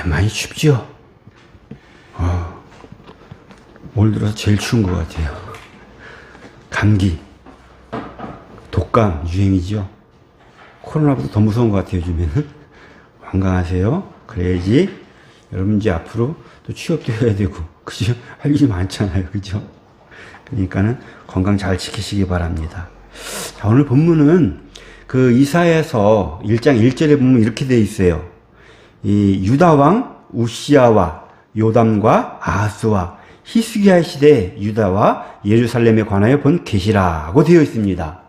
많이 춥죠? 올 들어서 제일 추운 것 같아요. 감기, 독감 유행이죠. 코로나보다 더 무서운 것 같아요, 요즘에는. 건강하세요. 그래야지 여러분 이제 앞으로 또 취업도 해야 되고, 그죠? 할 일이 많잖아요, 그죠? 그러니까는 건강 잘 지키시기 바랍니다. 자, 오늘 본문은 그 이사야서 1장 1절에 보면 이렇게 되어 있어요. 이 유다왕 우시야와 요담과 아하스와 히스기야 시대 유다와 예루살렘에 관하여 본 계시라고 되어 있습니다.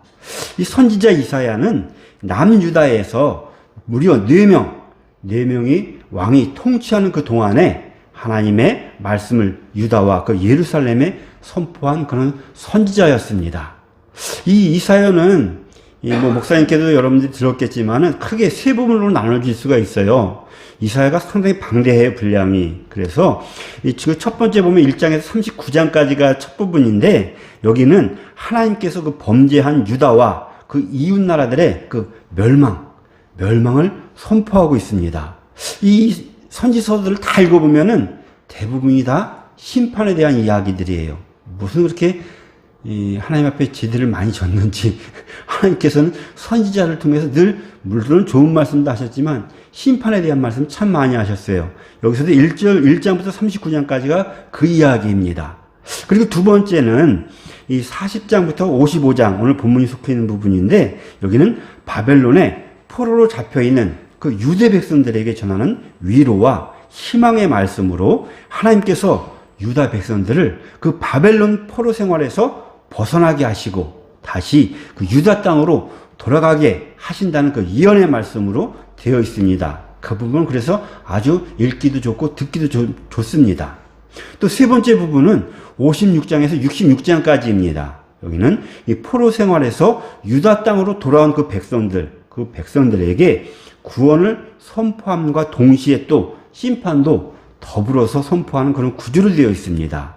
이 선지자 이사야는 남유다에서 무려 4명이 왕이 통치하는 그 동안에 하나님의 말씀을 유다와 그 예루살렘에 선포한 그런 선지자였습니다. 이 이사야는 목사님께도 여러분들이 들었겠지만은 크게 세 부분으로 나눠질 수가 있어요. 이사야가 상당히 방대해요, 분량이. 그래서 지금 첫 번째 보면 1장에서 39장까지가 첫 부분인데, 여기는 하나님께서 그 범죄한 유다와 그 이웃 나라들의 그 멸망을 선포하고 있습니다. 이 선지서들을 다 읽어보면은 대부분이 다 심판에 대한 이야기들이에요. 무슨 그렇게 하나님 앞에 제들을 많이 졌는지, 하나님께서는 선지자를 통해서 늘 물론 좋은 말씀도 하셨지만 심판에 대한 말씀 참 많이 하셨어요. 여기서도 1장부터 39장까지가 그 이야기입니다. 그리고 두 번째는 이 40장부터 55장, 오늘 본문이 속해 있는 부분인데, 여기는 바벨론에 포로로 잡혀 있는 그 유대 백성들에게 전하는 위로와 희망의 말씀으로 하나님께서 유다 백성들을 그 바벨론 포로 생활에서 벗어나게 하시고 다시 그 유다 땅으로 돌아가게 하신다는 그 예언의 말씀으로 되어 있습니다. 그 부분은 그래서 아주 읽기도 좋고 듣기도 좋습니다. 또 세 번째 부분은 56장에서 66장까지입니다. 여기는 이 포로 생활에서 유다 땅으로 돌아온 그 백성들에게 구원을 선포함과 동시에 또 심판도 더불어서 선포하는 그런 구조로 되어 있습니다.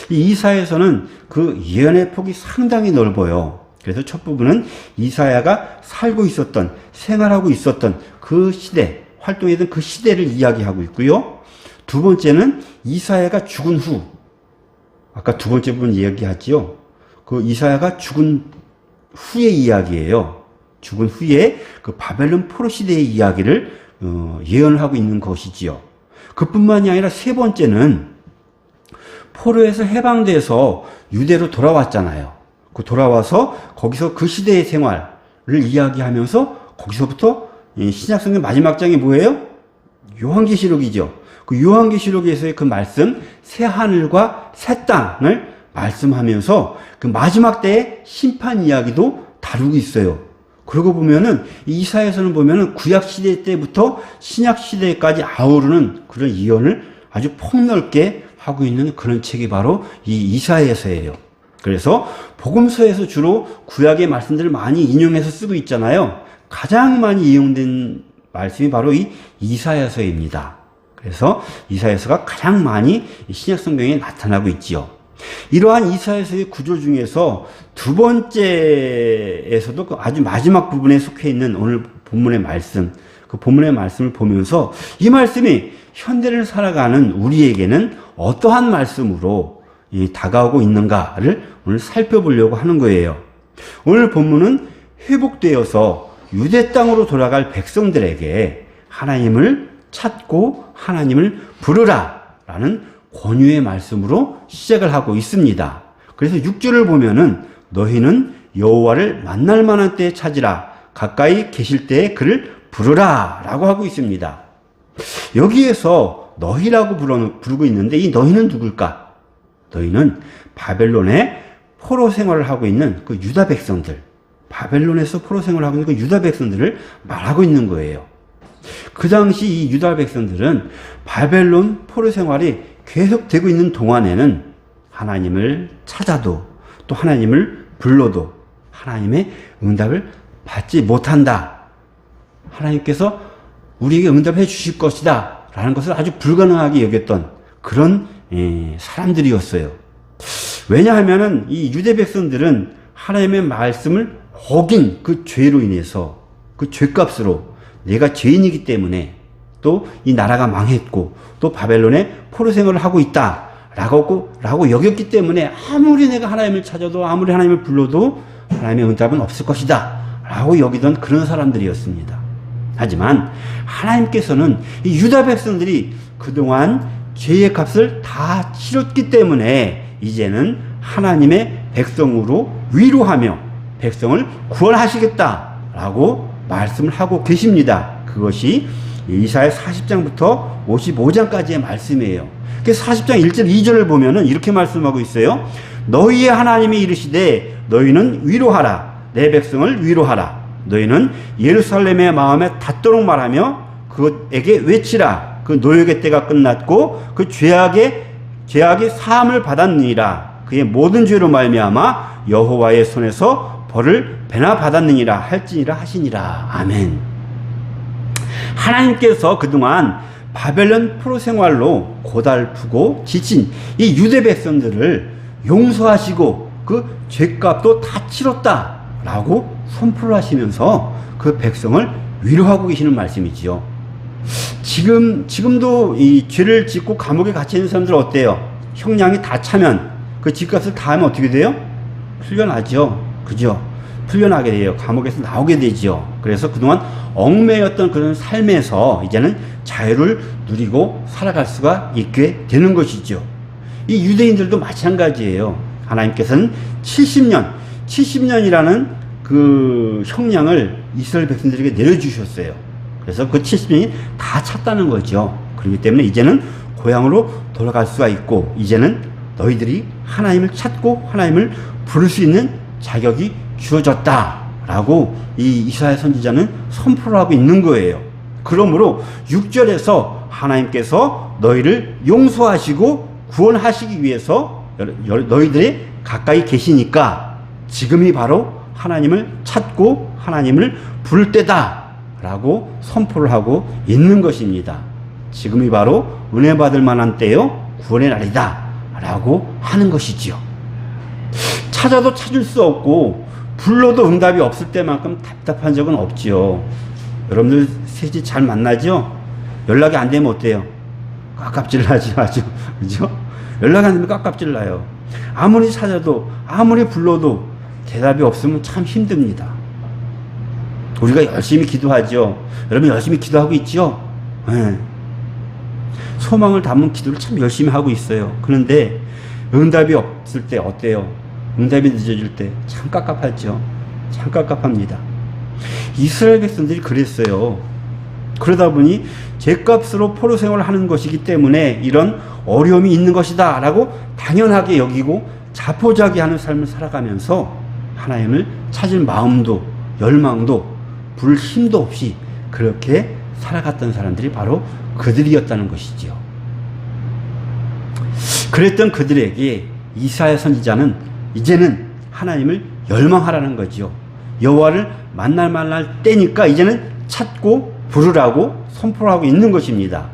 이 이사야서는 그 예언의 폭이 상당히 넓어요. 그래서 첫 부분은 이사야가 살고 있었던, 생활하고 있었던 그 시대, 활동했던 그 시대를 이야기하고 있고요. 두 번째는 이사야가 죽은 후, 아까 두 번째 부분 이야기하지요. 그 이사야가 죽은 후의 이야기예요. 죽은 후에 그 바벨론 포로 시대의 이야기를 예언을 하고 있는 것이지요. 그뿐만이 아니라 세 번째는 포로에서 해방돼서 유대로 돌아왔잖아요. 그 돌아와서 거기서 그 시대의 생활을 이야기하면서 거기서부터 신약성경 마지막 장이 뭐예요? 요한계시록이죠. 그 요한계시록에서의 그 말씀, 새 하늘과 새 땅을 말씀하면서 그 마지막 때의 심판 이야기도 다루고 있어요. 그러고 보면은 이사야서는 보면은 구약 시대 때부터 신약 시대까지 아우르는 그런 예언을 아주 폭넓게 하고 있는 그런 책이 바로 이 이사야서예요. 그래서 복음서에서 주로 구약의 말씀들을 많이 인용해서 쓰고 있잖아요. 가장 많이 이용된 말씀이 바로 이 이사야서입니다. 그래서 이사야서가 가장 많이 신약 성경에 나타나고 있지요. 이러한 이사야서의 구조 중에서 두 번째에서도 아주 마지막 부분에 속해 있는 오늘 본문의 말씀, 그 본문의 말씀을 보면서 이 말씀이 현대를 살아가는 우리에게는 어떠한 말씀으로 다가오고 있는가를 오늘 살펴보려고 하는 거예요. 오늘 본문은 회복되어서 유대 땅으로 돌아갈 백성들에게 하나님을 찾고 하나님을 부르라 라는 권유의 말씀으로 시작을 하고 있습니다. 그래서 6절을 보면은 너희는 여호와를 만날 만한 때에 찾으라, 가까이 계실 때에 그를 부르라 라고 하고 있습니다. 여기에서 너희라고 부르고 있는데 이 너희는 누굴까? 너희는 바벨론에 포로 생활을 하고 있는 그 유다 백성들, 바벨론에서 포로 생활을 하고 있는 그 유다 백성들을 말하고 있는 거예요. 그 당시 이 유다 백성들은 바벨론 포로 생활이 계속되고 있는 동안에는 하나님을 찾아도 또 하나님을 불러도 하나님의 응답을 받지 못한다. 하나님께서 우리에게 응답해 주실 것이다 라는 것을 아주 불가능하게 여겼던 그런 사람들이었어요. 왜냐하면은 이 유대 백성들은 하나님의 말씀을 어긴 그 죄로 인해서 그 죄값으로 내가 죄인이기 때문에 또 이 나라가 망했고 또 바벨론에 포로 생활을 하고 있다 라고 여겼기 때문에 아무리 내가 하나님을 찾아도 아무리 하나님을 불러도 하나님의 응답은 없을 것이다 라고 여기던 그런 사람들이었습니다. 하지만 하나님께서는 이 유다 백성들이 그동안 죄의 값을 다 치렀기 때문에 이제는 하나님의 백성으로 위로하며 백성을 구원하시겠다라고 말씀을 하고 계십니다. 그것이 이사야 40장부터 55장까지의 말씀이에요. 40장 1절 2절을 보면은 이렇게 말씀하고 있어요. 너희의 하나님이 이르시되 너희는 위로하라. 내 백성을 위로하라. 너희는 예루살렘의 마음에 닿도록 말하며 그에게 외치라. 그 노역의 때가 끝났고 그 죄악의 사함을 받았느니라. 그의 모든 죄로 말미암아 여호와의 손에서 벌을 배나 받았느니라 할지니라 하시니라. 아멘. 하나님께서 그동안 바벨론 포로 생활로 고달프고 지친 이 유대 백성들을 용서하시고 그 죄값도 다 치렀다라고 선포를 하시면서 그 백성을 위로하고 계시는 말씀이지요. 지금도 이 죄를 짓고 감옥에 갇혀 있는 사람들 어때요? 형량이 다 차면 그 집값을 다 하면 어떻게 돼요? 풀려나죠. 그죠? 풀려나게 돼요. 감옥에서 나오게 되죠. 그래서 그동안 얽매였던 그런 삶에서 이제는 자유를 누리고 살아갈 수가 있게 되는 것이죠. 이 유대인들도 마찬가지예요. 하나님께서는 70년이라는 그 형량을 이스라엘 백성들에게 내려주셨어요. 그래서 그 70년이 다 찼다는 거죠. 그렇기 때문에 이제는 고향으로 돌아갈 수가 있고 이제는 너희들이 하나님을 찾고 하나님을 부를 수 있는 자격이 주어졌다라고 이 이사야 선지자는 선포를 하고 있는 거예요. 그러므로 6절에서 하나님께서 너희를 용서하시고 구원하시기 위해서 너희들이 가까이 계시니까 지금이 바로 하나님을 찾고 하나님을 부를 때다라고 선포를 하고 있는 것입니다. 지금이 바로 은혜 받을 만한 때요 구원의 날이다 라고 하는 것이지요. 찾아도 찾을 수 없고 불러도 응답이 없을 때만큼 답답한 적은 없지요. 여러분들 셋이 잘 만나죠? 연락이 안 되면 어때요? 깝깝질 나죠, 아주. 그죠? 연락이 안 되면 깝깝질 나요. 아무리 찾아도, 아무리 불러도 대답이 없으면 참 힘듭니다. 우리가 열심히 기도하죠. 여러분 열심히 기도하고 있죠? 네. 소망을 담은 기도를 참 열심히 하고 있어요. 그런데 응답이 없을 때 어때요? 응답이 늦어질 때 참 깝깝하죠. 참 깝깝합니다. 이스라엘 백성들이 그랬어요. 그러다 보니 죄값으로 포로 생활을 하는 것이기 때문에 이런 어려움이 있는 것이다 라고 당연하게 여기고 자포자기하는 삶을 살아가면서 하나님을 찾을 마음도 열망도 부를 힘도 없이 그렇게 살아갔던 사람들이 바로 그들이었다는 것이지요. 그랬던 그들에게 이사야 선지자는 이제는 하나님을 열망하라는 거지요. 여호와를 만날 때니까 이제는 찾고 부르라고 선포를 하고 있는 것입니다.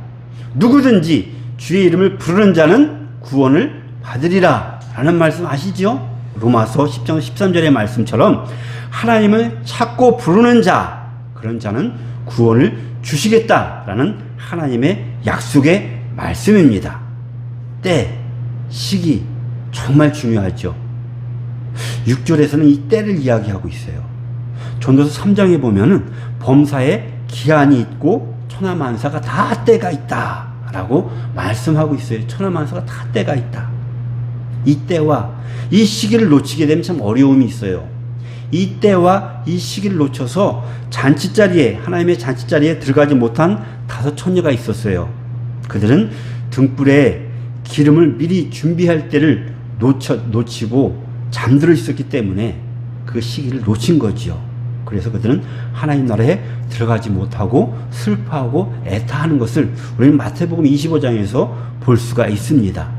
누구든지 주의 이름을 부르는 자는 구원을 받으리라 라는 말씀 아시죠? 로마서 10장 13절의 말씀처럼 하나님을 찾고 부르는 자, 그런 자는 구원을 주시겠다라는 하나님의 약속의 말씀입니다. 때, 시기 정말 중요하죠. 6절에서는 이 때를 이야기하고 있어요. 전도서 3장에 보면은 범사에 기한이 있고 천하만사가 다 때가 있다 라고 말씀하고 있어요. 천하만사가 다 때가 있다. 이 때와 이 시기를 놓치게 되면 참 어려움이 있어요. 이 때와 이 시기를 놓쳐서 잔치자리에, 하나님의 잔치자리에 들어가지 못한 5 처녀가 있었어요. 그들은 등불에 기름을 미리 준비할 때를 놓치고 잠들어 있었기 때문에 그 시기를 놓친 거지요. 그래서 그들은 하나님 나라에 들어가지 못하고 슬퍼하고 애타하는 것을 우리는 마태복음 25장에서 볼 수가 있습니다.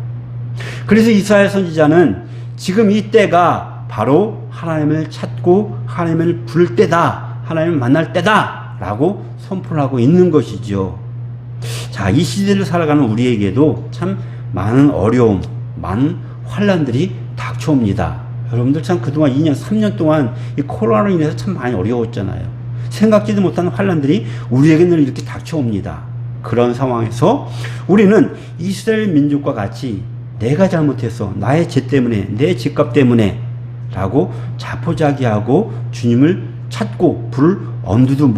그래서 이사야 선지자는 지금 이 때가 바로 하나님을 찾고 하나님을 부를 때다, 하나님을 만날 때다 라고 선포를 하고 있는 것이죠. 자, 이 시대를 살아가는 우리에게도 참 많은 어려움, 많은 환난들이 닥쳐옵니다. 여러분들 참 그동안 2년, 3년 동안 이 코로나로 인해서 참 많이 어려웠잖아요. 생각지도 못한 환난들이 우리에게는 이렇게 닥쳐옵니다. 그런 상황에서 우리는 이스라엘 민족과 같이 내가 잘못했어, 나의 죄 때문에, 내 죄값 때문에 라고 자포자기하고 주님을 찾고 불을 엄두도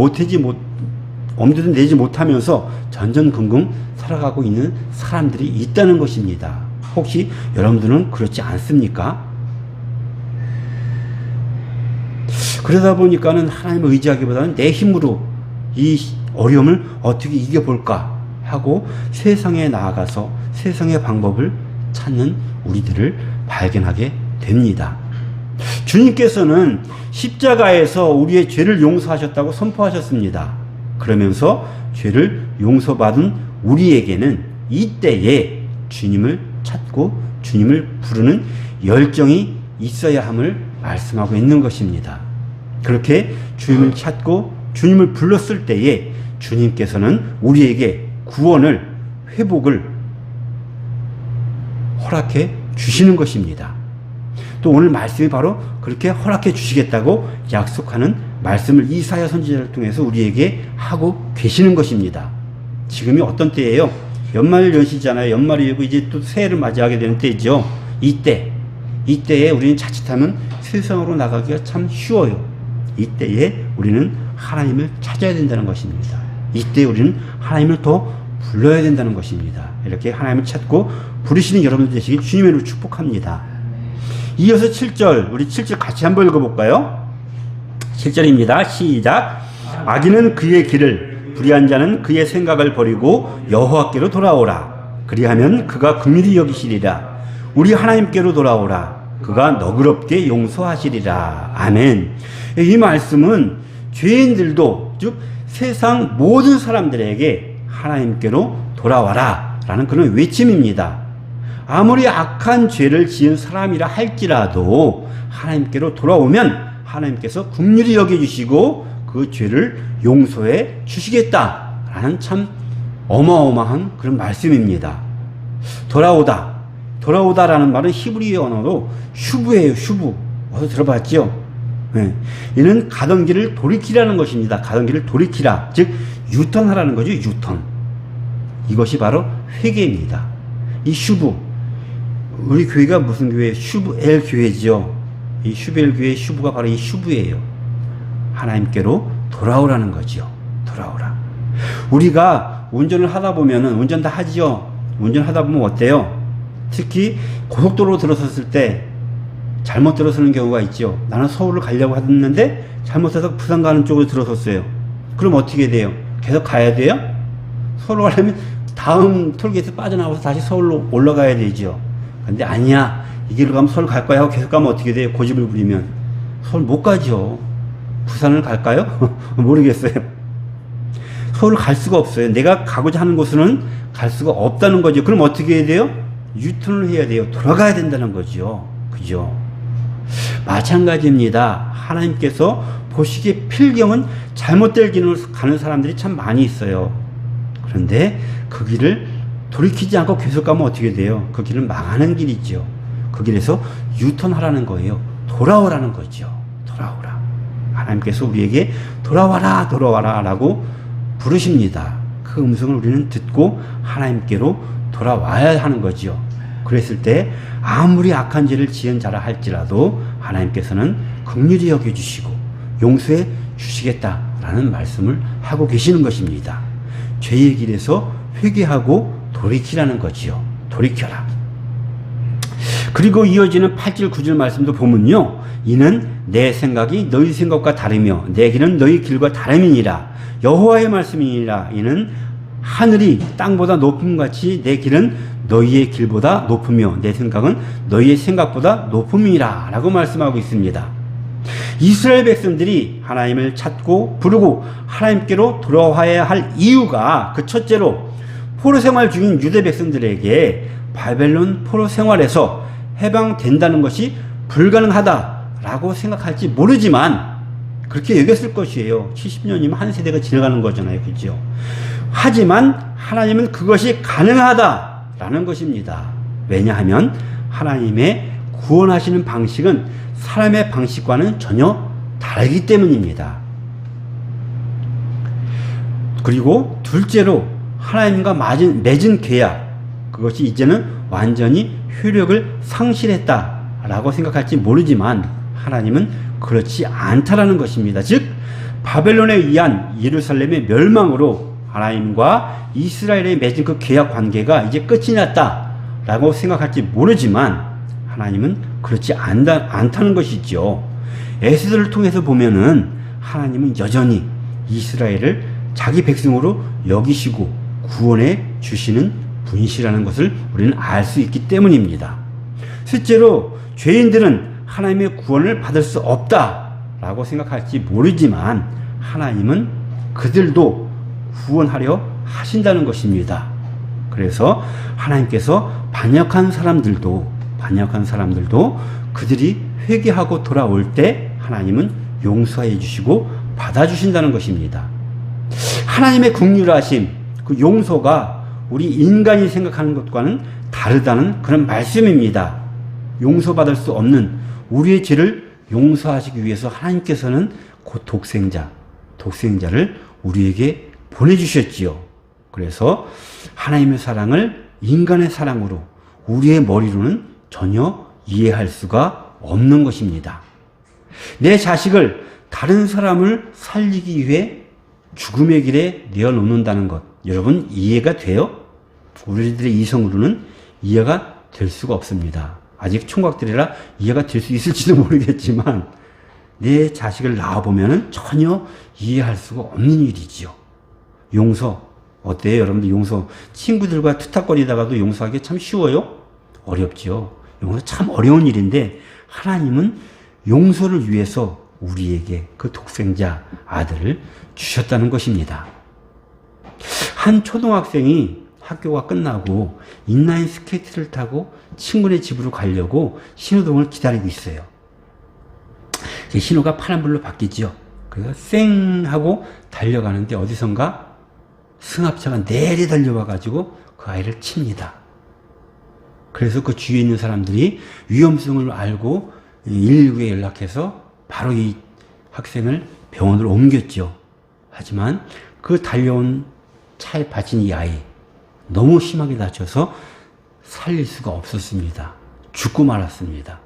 내지 못하면서 전전긍긍 살아가고 있는 사람들이 있다는 것입니다. 혹시 여러분들은 그렇지 않습니까? 그러다 보니까는 하나님을 의지하기보다는 내 힘으로 이 어려움을 어떻게 이겨볼까 하고 세상에 나아가서 세상의 방법을 찾는 우리들을 발견하게 됩니다. 주님께서는 십자가에서 우리의 죄를 용서하셨다고 선포하셨습니다. 그러면서 죄를 용서받은 우리에게는 이때에 주님을 찾고 주님을 부르는 열정이 있어야 함을 말씀하고 있는 것입니다. 그렇게 주님을 찾고 주님을 불렀을 때에 주님께서는 우리에게 구원을, 회복을 허락해 주시는 것입니다. 또 오늘 말씀이 바로 그렇게 허락해 주시겠다고 약속하는 말씀을 이사야 선지자를 통해서 우리에게 하고 계시는 것입니다. 지금이 어떤 때예요? 연말 연시잖아요. 연말이고 이제 또 새해를 맞이하게 되는 때죠. 이때에 우리는 자칫하면 세상으로 나가기가 참 쉬워요. 이때에 우리는 하나님을 찾아야 된다는 것입니다. 이때 우리는 하나님을 더 불러야 된다는 것입니다. 이렇게 하나님을 찾고 부르시는 여러분들 되시길 주님의 이름으로 축복합니다. 이어서 7절, 우리 7절 같이 한번 읽어볼까요? 7절입니다. 시작. 악인은 그의 길을, 불의한 자는 그의 생각을 버리고 여호와께로 돌아오라. 그리하면 그가 긍휼히 여기시리라. 우리 하나님께로 돌아오라. 그가 너그럽게 용서하시리라. 아멘. 이 말씀은 죄인들도, 즉 세상 모든 사람들에게 하나님께로 돌아와라 라는 그런 외침입니다. 아무리 악한 죄를 지은 사람이라 할지라도 하나님께로 돌아오면 하나님께서 긍휼히 여겨주시고 그 죄를 용서해 주시겠다라는 참 어마어마한 그런 말씀입니다. 돌아오다라는 말은 히브리 언어로 슈브예요. 슈브. 어서 들어봤죠? 네. 이는 가던 길을 돌이키라는 것입니다. 가던 길을 돌이키라. 즉 유턴하라는 거죠. 유턴. 이것이 바로 회개입니다. 이 슈브, 우리 교회가 무슨 교회예요? 슈브엘 교회죠. 이 슈브엘 교회의 슈브가 바로 이 슈브예요. 하나님께로 돌아오라는 거죠. 돌아오라. 우리가 운전을 하다 보면은, 운전 다 하지요. 운전하다 보면 어때요? 특히 고속도로 들어섰을 때 잘못 들어서는 경우가 있죠. 나는 서울을 가려고 했는데 잘못해서 부산 가는 쪽으로 들어섰어요. 그럼 어떻게 돼요? 계속 가야 돼요? 서울 가려면 다음 톨게이트 빠져나와서 다시 서울로 올라가야 되죠. 근데 아니야, 이 길로 가면 서울 갈 거야 하고 계속 가면 어떻게 돼요? 고집을 부리면 서울 못 가죠. 부산을 갈까요? 모르겠어요. 서울을 갈 수가 없어요. 내가 가고자 하는 곳은 갈 수가 없다는 거죠. 그럼 어떻게 해야 돼요? 유턴을 해야 돼요. 돌아가야 된다는 거죠. 그죠? 마찬가지입니다. 하나님께서 보시기에 필경은 잘못된 길을 가는 사람들이 참 많이 있어요. 그런데 그 길을 돌이키지 않고 계속 가면 어떻게 돼요? 그 길은 망하는 길이죠. 그 길에서 유턴하라는 거예요. 돌아오라는 거죠. 돌아오라. 하나님께서 우리에게 돌아와라, 돌아와라 라고 부르십니다. 그 음성을 우리는 듣고 하나님께로 돌아와야 하는 거죠. 그랬을 때 아무리 악한 죄를 지은 자라 할지라도 하나님께서는 긍휼히 여겨주시고 용서해 주시겠다라는 말씀을 하고 계시는 것입니다. 죄의 길에서 회개하고 돌이키라는 거지요. 돌이켜라. 그리고 이어지는 8절 9절 말씀도 보면요, 이는 내 생각이 너희 생각과 다르며 내 길은 너희 길과 다름이니라. 여호와의 말씀이니라. 이는 하늘이 땅보다 높음같이 내 길은 너희의 길보다 높으며 내 생각은 너희의 생각보다 높음이라 라고 말씀하고 있습니다. 이스라엘 백성들이 하나님을 찾고 부르고 하나님께로 돌아와야 할 이유가, 그 첫째로 포로 생활 중인 유대 백성들에게 바벨론 포로 생활에서 해방된다는 것이 불가능하다라고 생각할지 모르지만 그렇게 여겼을 것이에요. 70년이면 한 세대가 지나가는 거잖아요. 그죠? 하지만 하나님은 그것이 가능하다라는 것입니다. 왜냐하면 하나님의 구원하시는 방식은 사람의 방식과는 전혀 다르기 때문입니다. 그리고 둘째로 하나님과 맺은 계약, 그것이 이제는 완전히 효력을 상실했다라고 생각할지 모르지만 하나님은 그렇지 않다라는 것입니다. 즉 바벨론에 의한 예루살렘의 멸망으로 하나님과 이스라엘에 맺은 그 계약 관계가 이제 끝이 났다라고 생각할지 모르지만 하나님은 그렇지 않다는 것이죠. 에스더를 통해서 보면은 하나님은 여전히 이스라엘을 자기 백성으로 여기시고 구원해 주시는 분이시라는 것을 우리는 알 수 있기 때문입니다. 실제로 죄인들은 하나님의 구원을 받을 수 없다라고 생각할지 모르지만 하나님은 그들도 구원하려 하신다는 것입니다. 그래서 하나님께서 반역한 사람들도 그들이 회개하고 돌아올 때 하나님은 용서해 주시고 받아주신다는 것입니다. 하나님의 긍휼하심, 그 용서가 우리 인간이 생각하는 것과는 다르다는 그런 말씀입니다. 용서받을 수 없는 우리의 죄를 용서하시기 위해서 하나님께서는 그 독생자를 우리에게 보내주셨지요. 그래서 하나님의 사랑을 인간의 사랑으로 우리의 머리로는 전혀 이해할 수가 없는 것입니다. 내 자식을 다른 사람을 살리기 위해 죽음의 길에 내어놓는다는 것, 여러분 이해가 돼요? 우리들의 이성으로는 이해가 될 수가 없습니다. 아직 총각들이라 이해가 될 수 있을지도 모르겠지만 내 자식을 낳아보면 전혀 이해할 수가 없는 일이지요. 용서 어때요? 여러분들 용서, 친구들과 투탁거리다가도 용서하기 참 쉬워요? 어렵죠. 용서 참 어려운 일인데 하나님은 용서를 위해서 우리에게 그 독생자 아들을 주셨다는 것입니다. 한 초등학생이 학교가 끝나고 인라인 스케이트를 타고 친구네 집으로 가려고 신호등을 기다리고 있어요. 신호가 파란불로 바뀌죠. 그래서 쌩 하고 달려가는데 어디선가 승합차가 내리 달려와가지고 그 아이를 칩니다. 그래서 그 주위에 있는 사람들이 위험성을 알고 119에 연락해서 바로 이 학생을 병원으로 옮겼죠. 하지만 그 달려온 차에 받친 이 아이 너무 심하게 다쳐서 살릴 수가 없었습니다. 죽고 말았습니다.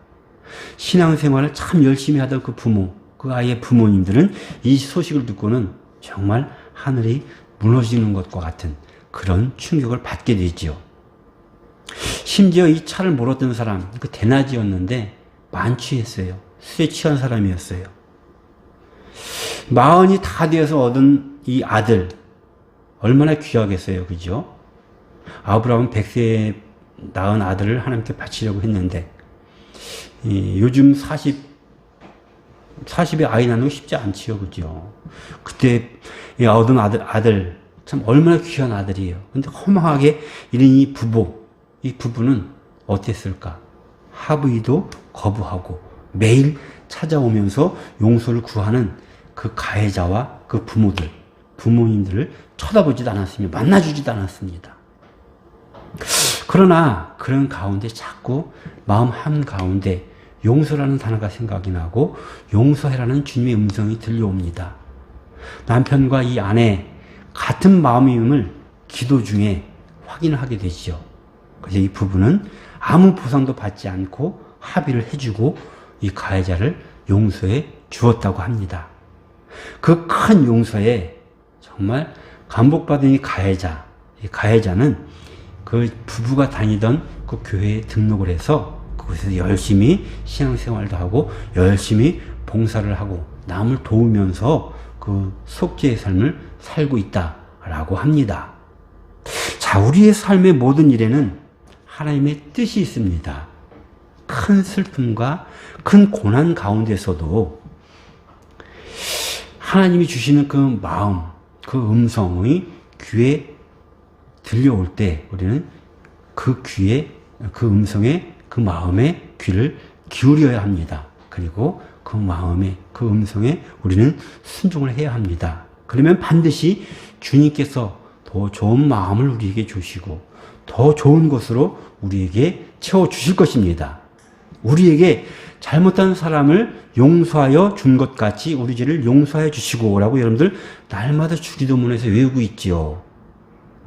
신앙생활을 참 열심히 하던 그 부모, 그 아이의 부모님들은 이 소식을 듣고는 정말 하늘이 무너지는 것과 같은 그런 충격을 받게 되죠. 심지어 이 차를 몰았던 사람, 그 대낮이었는데 만취했어요. 술에 취한 사람이었어요. 마흔이 다 되어서 얻은 이 아들, 얼마나 귀하겠어요. 그죠? 아브라함은 100세에 낳은 아들을 하나님께 바치려고 했는데, 요즘 40에 아이 낳는 거 쉽지 않지요. 그죠? 그때 얻은 아들, 참 얼마나 귀한 아들이에요. 근데 허망하게 이런 이 부부는 어땠을까? 합의도 거부하고 매일 찾아오면서 용서를 구하는 그 가해자와 그 부모님들을 쳐다보지도 않았으며 만나주지도 않았습니다. 그러나 그런 가운데 자꾸 마음 한가운데 용서라는 단어가 생각이 나고 용서해라는 주님의 음성이 들려옵니다. 남편과 이 아내 같은 마음임을 기도 중에 확인을 하게 되죠. 그래서 이 부부는 아무 보상도 받지 않고 합의를 해주고 이 가해자를 용서해 주었다고 합니다. 그 큰 용서에 정말 감복받은 이 가해자는 그 부부가 다니던 그 교회에 등록을 해서 그곳에서 열심히 신앙생활도 하고 열심히 봉사를 하고 남을 도우면서 그 속죄의 삶을 살고 있다라고 합니다. 자, 우리의 삶의 모든 일에는 하나님의 뜻이 있습니다. 큰 슬픔과 큰 고난 가운데서도 하나님이 주시는 그 마음, 그 음성이 귀에 들려올 때 우리는 그 귀에, 그 음성에, 그 마음에 귀를 기울여야 합니다. 그리고 그 마음에, 그 음성에 우리는 순종을 해야 합니다. 그러면 반드시 주님께서 더 좋은 마음을 우리에게 주시고 더 좋은 것으로 우리에게 채워주실 것입니다. 우리에게 잘못한 사람을 용서하여 준 것 같이 우리 죄를 용서해 주시고 라고 여러분들 날마다 주기도문에서 외우고 있지요.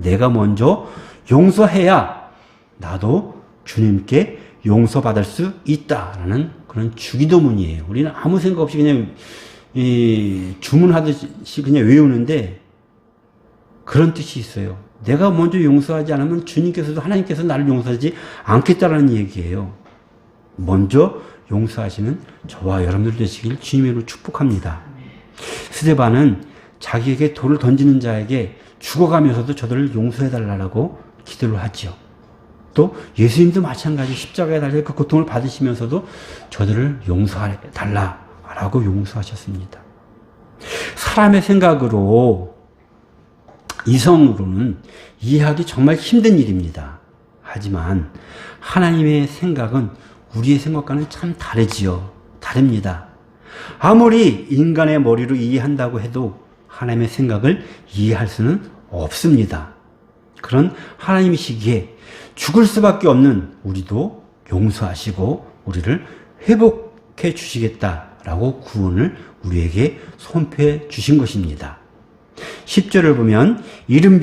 내가 먼저 용서해야 나도 주님께 용서받을 수 있다라는 그런 주기도문이에요. 우리는 아무 생각 없이 그냥 주문하듯이 그냥 외우는데 그런 뜻이 있어요. 내가 먼저 용서하지 않으면 주님께서도 하나님께서 나를 용서하지 않겠다라는 얘기예요. 먼저 용서하시는 저와 여러분들 되시길 주님으로 축복합니다. 스데반은 자기에게 돌을 던지는 자에게 죽어가면서도 저들을 용서해달라고 기도를 하지요. 또 예수님도 마찬가지 십자가에 달려 그 고통을 받으시면서도 저들을 용서해달라고 용서하셨습니다. 사람의 생각으로 이성으로는 이해하기 정말 힘든 일입니다. 하지만 하나님의 생각은 우리의 생각과는 참 다릅니다. 아무리 인간의 머리로 이해한다고 해도 하나님의 생각을 이해할 수는 없습니다. 그런 하나님이시기에 죽을 수밖에 없는 우리도 용서하시고 우리를 회복해 주시겠다라고 구원을 우리에게 선포해 주신 것입니다. 10절을 보면 이른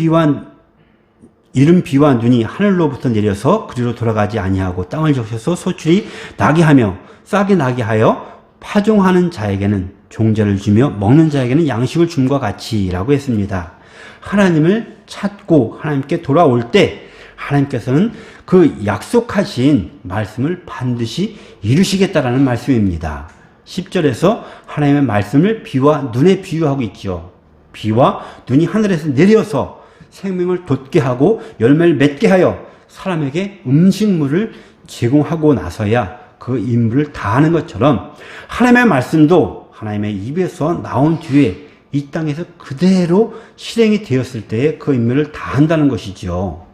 비와 눈이 하늘로부터 내려서 그리로 돌아가지 아니하고 땅을 적셔서 소출이 나게 하며 싹이 나게 하여 파종하는 자에게는 종자를 주며 먹는 자에게는 양식을 줌과 같이라고 했습니다. 하나님을 찾고 하나님께 돌아올 때 하나님께서는 그 약속하신 말씀을 반드시 이루시겠다라는 말씀입니다. 10절에서 하나님의 말씀을 비와 눈에 비유하고 있죠. 비와 눈이 하늘에서 내려서 생명을 돋게 하고 열매를 맺게 하여 사람에게 음식물을 제공하고 나서야 그 임무를 다하는 것처럼 하나님의 말씀도 하나님의 입에서 나온 뒤에 이 땅에서 그대로 실행이 되었을 때에 그 임무를 다한다는 것이죠.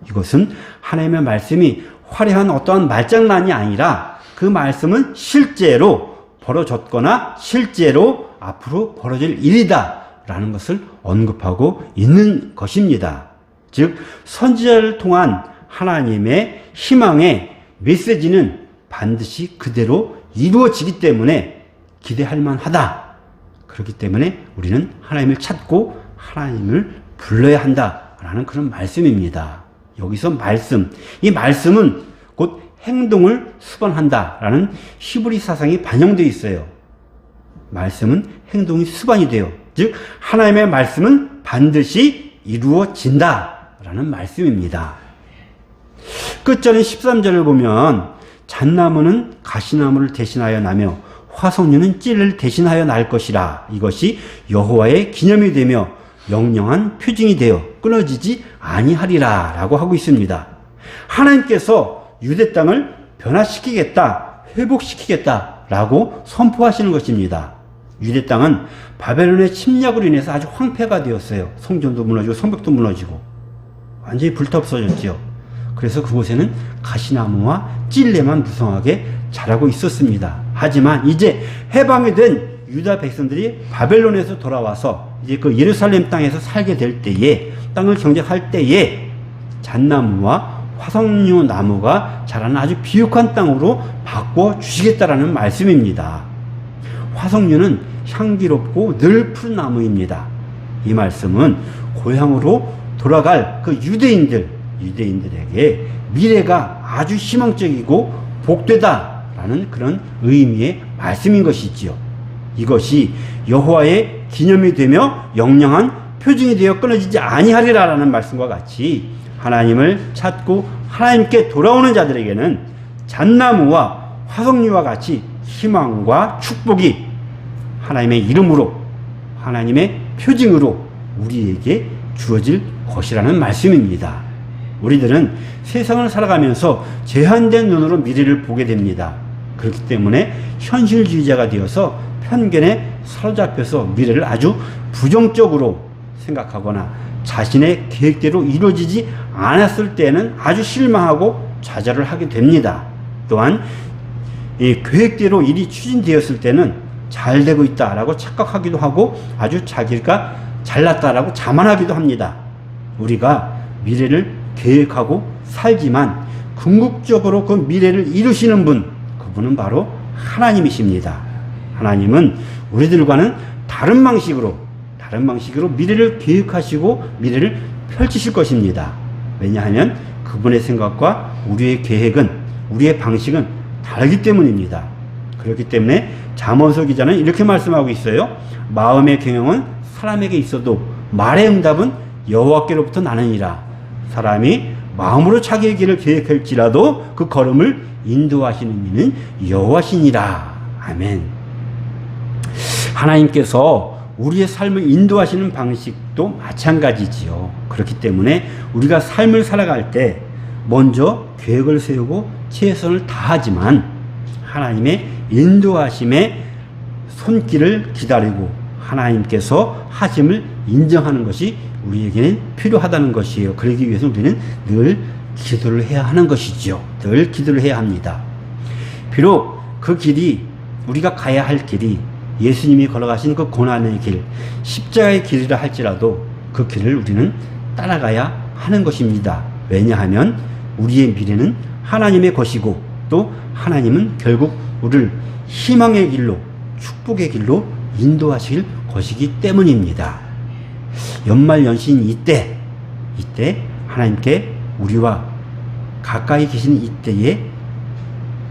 이것은 하나님의 말씀이 화려한 어떠한 말장난이 아니라 그 말씀은 실제로 벌어졌거나 실제로 앞으로 벌어질 일이다 라는 것을 언급하고 있는 것입니다. 즉 선지자를 통한 하나님의 희망의 메시지는 반드시 그대로 이루어지기 때문에 기대할 만하다. 그렇기 때문에 우리는 하나님을 찾고 하나님을 불러야 한다라는 그런 말씀입니다. 여기서 말씀, 이 말씀은 곧 행동을 수반한다라는 히브리 사상이 반영되어 있어요. 말씀은 행동이 수반이 돼요. 즉 하나님의 말씀은 반드시 이루어진다라는 말씀입니다. 끝절인 13절을 보면 잣나무는 가시나무를 대신하여 나며 화석류는 찔을 대신하여 날 것이라. 이것이 여호와의 기념이 되며 영영한 표징이 되어 끊어지지 아니하리라 라고 하고 있습니다. 하나님께서 유대 땅을 변화시키겠다, 회복시키겠다 라고 선포하시는 것입니다. 유대 땅은 바벨론의 침략으로 인해서 아주 황폐가 되었어요. 성전도 무너지고 성벽도 무너지고 완전히 불타없어졌죠. 그래서 그곳에는 가시나무와 찔레만 무성하게 자라고 있었습니다. 하지만 이제 해방이 된 유다 백성들이 바벨론에서 돌아와서 이제 그 예루살렘 땅에서 살게 될 때에 땅을 경작할 때에 잣나무와 화석류 나무가 자라는 아주 비옥한 땅으로 바꿔 주시겠다라는 말씀입니다. 화석류는 향기롭고 늘 푸른 나무입니다. 이 말씀은 고향으로 돌아갈 그 유대인들에게 미래가 아주 희망적이고 복되다라는 그런 의미의 말씀인 것이지요. 이것이 여호와의 기념이 되며 영영한 표징이 되어 끊어지지 아니하리라라는 말씀과 같이 하나님을 찾고 하나님께 돌아오는 자들에게는 잣나무와 화석류와 같이 희망과 축복이 하나님의 이름으로 하나님의 표징으로 우리에게 주어질 것이라는 말씀입니다. 우리들은 세상을 살아가면서 제한된 눈으로 미래를 보게 됩니다. 그렇기 때문에 현실주의자가 되어서 편견에 사로잡혀서 미래를 아주 부정적으로 생각하거나 자신의 계획대로 이루어지지 않았을 때는 아주 실망하고 좌절을 하게 됩니다. 또한 이 계획대로 일이 추진되었을 때는 잘 되고 있다라고 착각하기도 하고 아주 자기가 잘났다라고 자만하기도 합니다. 우리가 미래를 계획하고 살지만 궁극적으로 그 미래를 이루시는 분, 그분은 바로 하나님이십니다. 하나님은 우리들과는 다른 방식으로 미래를 계획하시고 미래를 펼치실 것입니다. 왜냐하면 그분의 생각과 우리의 계획은, 우리의 방식은 다르기 때문입니다. 그렇기 때문에 잠언서 기자는 이렇게 말씀하고 있어요. 마음의 경영은 사람에게 있어도 말의 응답은 여호와께로부터 나느니라. 사람이 마음으로 자기의 길을 계획할지라도 그 걸음을 인도하시는 이는 여호와시니라. 아멘. 하나님께서 우리의 삶을 인도하시는 방식도 마찬가지지요. 그렇기 때문에 우리가 삶을 살아갈 때 먼저 계획을 세우고 최선을 다하지만 하나님의 인도하심의 손길을 기다리고 하나님께서 하심을 인정하는 것이 우리에게는 필요하다는 것이에요. 그러기 위해서 우리는 늘 기도를 해야 하는 것이죠. 늘 기도를 해야 합니다. 비록 그 길이, 우리가 가야 할 길이 예수님이 걸어가신 그 고난의 길, 십자가의 길이라 할지라도 그 길을 우리는 따라가야 하는 것입니다. 왜냐하면 우리의 미래는 하나님의 것이고 또 하나님은 결국 우리를 희망의 길로, 축복의 길로 인도하실 것이기 때문입니다. 연말연신 이때 하나님께 우리와 가까이 계신 이때에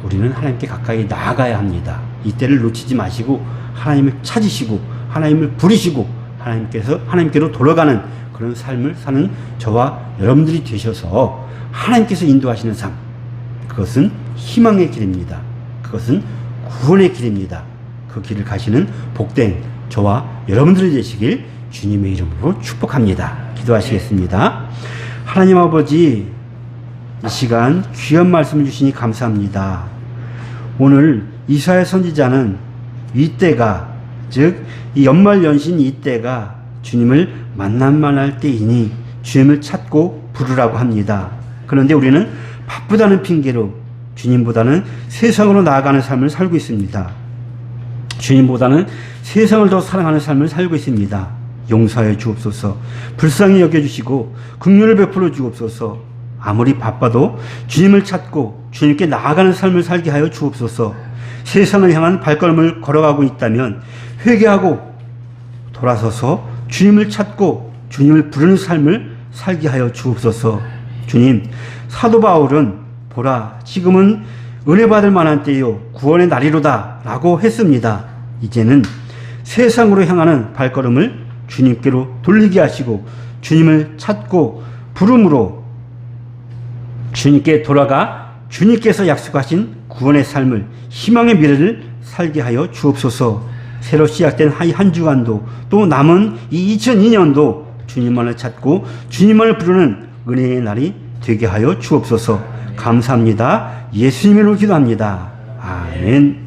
우리는 하나님께 가까이 나아가야 합니다. 이때를 놓치지 마시고 하나님을 찾으시고 하나님을 부르시고 하나님께로 돌아가는 그런 삶을 사는 저와 여러분들이 되셔서 하나님께서 인도하시는 삶, 그것은 희망의 길입니다. 그것은 구원의 길입니다. 그 길을 가시는 복된 저와 여러분들이 되시길 주님의 이름으로 축복합니다. 기도하시겠습니다. 하나님 아버지, 이 시간 귀한 말씀을 주시니 감사합니다. 오늘 이사야 선지자는 이때가, 즉 이 연말연신 이때가 주님을 만날만 할 때이니 주님을 찾고 부르라고 합니다. 그런데 우리는 바쁘다는 핑계로 주님보다는 세상으로 나아가는 삶을 살고 있습니다. 주님보다는 세상을 더 사랑하는 삶을 살고 있습니다. 용서하여 주옵소서. 불쌍히 여겨주시고 긍휼을 베풀어 주옵소서. 아무리 바빠도 주님을 찾고 주님께 나아가는 삶을 살게 하여 주옵소서. 세상을 향한 발걸음을 걸어가고 있다면 회개하고 돌아서서 주님을 찾고 주님을 부르는 삶을 살게 하여 주옵소서. 주님, 사도 바울은 보라, 지금은 은혜 받을 만한 때요 구원의 날이로다 라고 했습니다. 이제는 세상으로 향하는 발걸음을 주님께로 돌리게 하시고 주님을 찾고 부름으로 주님께 돌아가 주님께서 약속하신 구원의 삶을, 희망의 미래를 살게 하여 주옵소서. 새로 시작된 한 주간도 또 남은 이 2002년도 주님만을 찾고 주님만을 부르는 은혜의 날이 되게 하여 주옵소서. 감사합니다. 예수님으로 기도합니다. 아멘.